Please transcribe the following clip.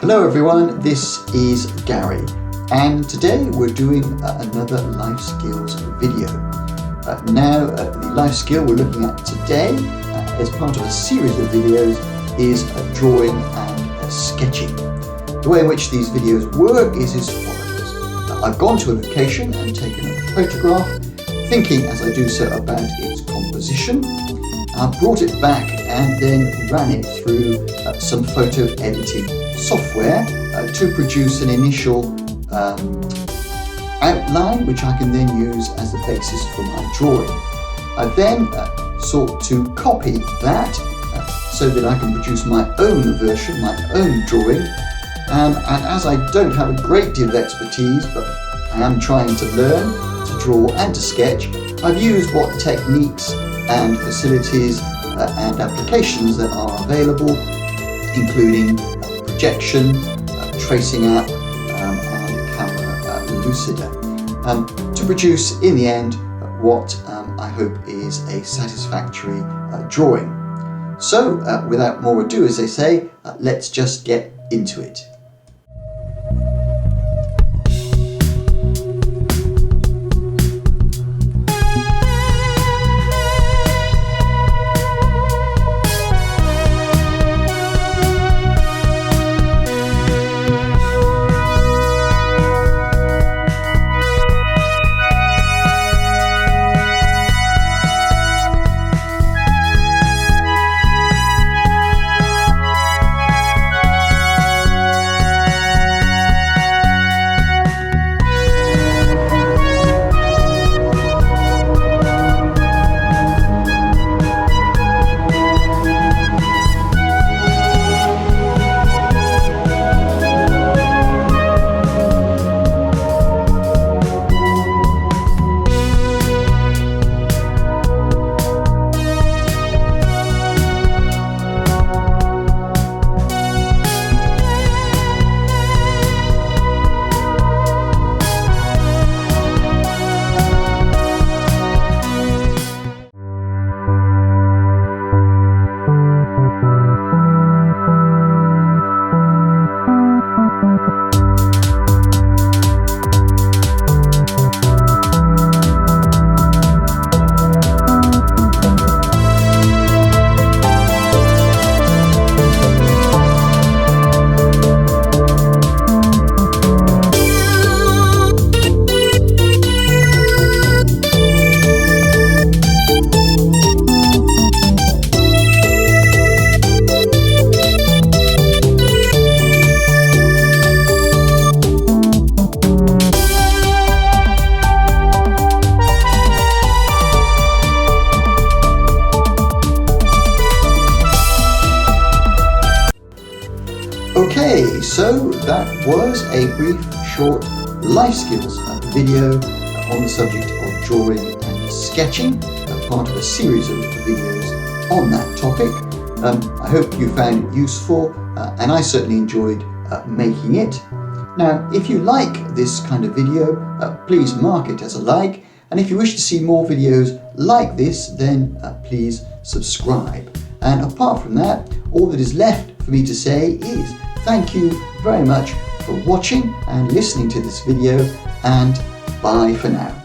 Hello everyone, this is Gary, and today we're doing another life skills video. The life skill we're looking at today as part of a series of videos is drawing and sketching. The way in which these videos work is as follows. I've gone to a location and taken a photograph, thinking as I do so about its composition. I've brought it back and then ran it through some photo editing software to produce an initial outline which I can then use as the basis for my drawing. I then sought to copy that so that I can produce my own version, my own drawing, and as I don't have a great deal of expertise, but I am trying to learn to draw and to sketch, I've used what techniques and facilities and applications that are available, including projection, tracing app, and camera Lucida, to produce in the end what I hope is a satisfactory drawing. So without more ado, as they say, let's just get into it. Okay, so that was a brief, short life skills video on the subject of drawing and sketching, part of a series of videos on that topic. I hope you found it useful, and I certainly enjoyed making it. Now, if you like this kind of video, please mark it as a like, and if you wish to see more videos like this, then please subscribe. And apart from that, all that is left for me to say is thank you very much for watching and listening to this video, and bye for now.